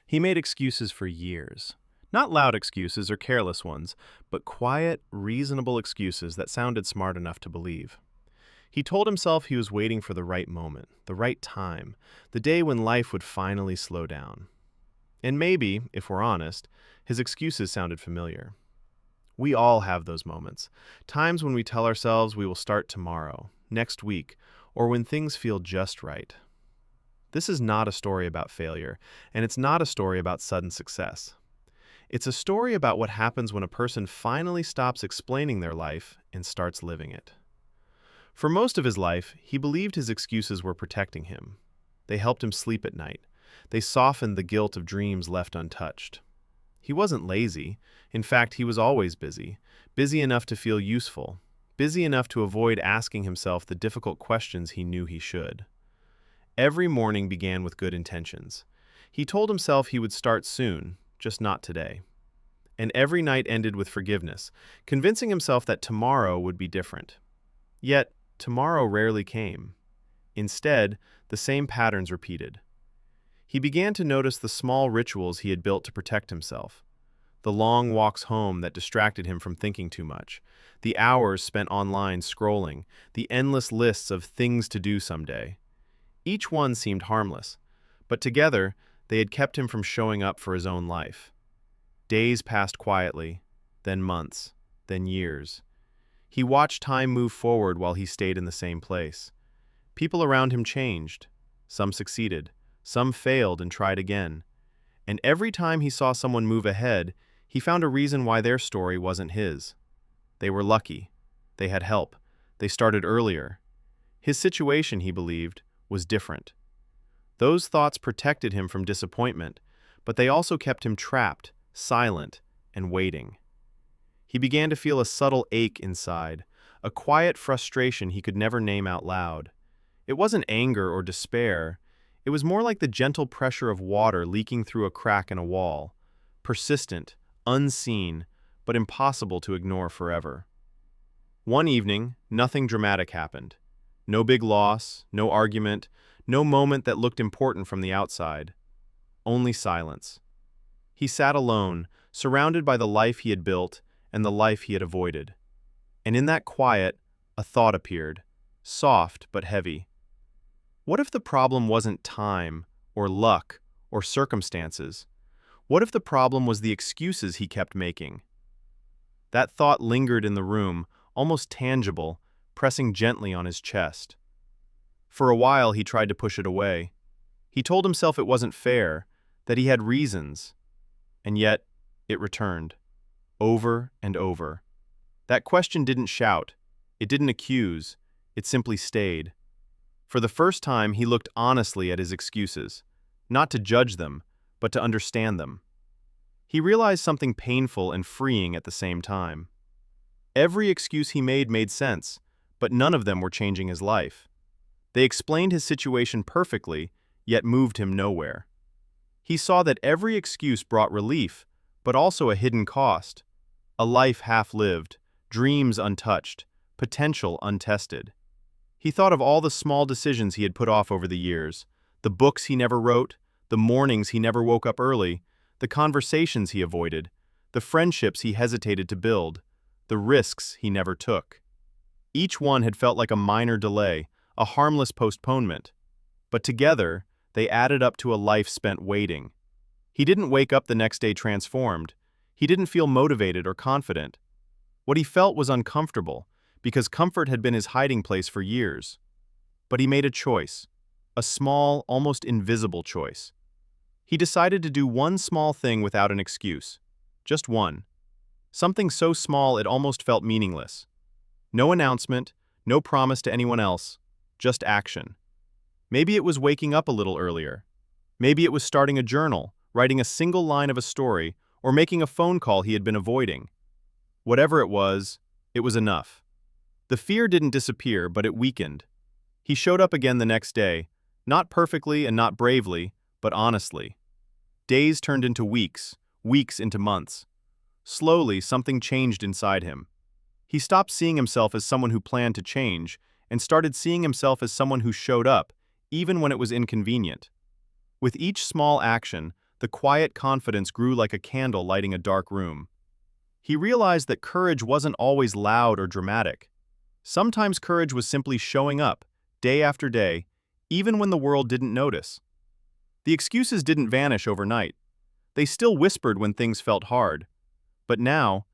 He made excuses for years. Not loud excuses or careless ones, but quiet, reasonable excuses that sounded smart enough to believe. He told himself he was waiting for the right moment, the right time, the day when life would finally slow down. And maybe, if we're honest, his excuses sounded familiar. We all have those moments, times when we tell ourselves we will start tomorrow, next week, or when things feel just right. This is not a story about failure, and it's not a story about sudden success. It's a story about what happens when a person finally stops explaining their life and starts living it. For most of his life, he believed his excuses were protecting him. They helped him sleep at night. They softened the guilt of dreams left untouched. He wasn't lazy. In fact, he was always busy, busy enough to feel useful, busy enough to avoid asking himself the difficult questions he knew he should. Every morning began with good intentions. He told himself he would start soon, just not today. And every night ended with forgiveness, convincing himself that tomorrow would be different. Yet, tomorrow rarely came. Instead, the same patterns repeated. He began to notice the small rituals he had built to protect himself. The long walks home that distracted him from thinking too much, the hours spent online scrolling, the endless lists of things to do someday. Each one seemed harmless, but together they had kept him from showing up for his own life. Days passed quietly, then months, then years. He watched time move forward while he stayed in the same place. People around him changed. Some succeeded, some failed and tried again. And every time he saw someone move ahead, he found a reason why their story wasn't his. They were lucky. They had help. They started earlier. His situation, he believed, was different. Those thoughts protected him from disappointment, but they also kept him trapped, silent, and waiting. He began to feel a subtle ache inside, a quiet frustration he could never name out loud. It wasn't anger or despair. It was more like the gentle pressure of water leaking through a crack in a wall, persistent, unseen, but impossible to ignore forever. One evening, nothing dramatic happened. No big loss, no argument, no moment that looked important from the outside. Only silence. He sat alone, surrounded by the life he had built and the life he had avoided. And in that quiet, a thought appeared, soft but heavy. What if the problem wasn't time, or luck, or circumstances? What if the problem was the excuses he kept making? That thought lingered in the room, almost tangible, pressing gently on his chest. For a while he tried to push it away. He told himself it wasn't fair, that he had reasons. And yet, it returned. Over and over. That question didn't shout. It didn't accuse. It simply stayed. For the first time, he looked honestly at his excuses, not to judge them, but to understand them. He realized something painful and freeing at the same time. Every excuse he made sense, but none of them were changing his life. They explained his situation perfectly, yet moved him nowhere. He saw that every excuse brought relief, but also a hidden cost. A life half-lived, dreams untouched, potential untested. He thought of all the small decisions he had put off over the years, the books he never wrote, the mornings he never woke up early, the conversations he avoided, the friendships he hesitated to build, the risks he never took. Each one had felt like a minor delay, a harmless postponement. But together, they added up to a life spent waiting. He didn't wake up the next day transformed. He didn't feel motivated or confident. What he felt was uncomfortable, because comfort had been his hiding place for years. But he made a choice, a small, almost invisible choice. He decided to do one small thing without an excuse. Just one. Something so small it almost felt meaningless. No announcement, no promise to anyone else, just action. Maybe it was waking up a little earlier. Maybe it was starting a journal, writing a single line of a story, or making a phone call he had been avoiding. Whatever it was enough. The fear didn't disappear, but it weakened. He showed up again the next day, not perfectly and not bravely, but honestly. Days turned into weeks, weeks into months. Slowly, something changed inside him. He stopped seeing himself as someone who planned to change and started seeing himself as someone who showed up, even when it was inconvenient. With each small action, the quiet confidence grew like a candle lighting a dark room. He realized that courage wasn't always loud or dramatic. Sometimes courage was simply showing up, day after day, even when the world didn't notice. The excuses didn't vanish overnight. They still whispered when things felt hard. But now,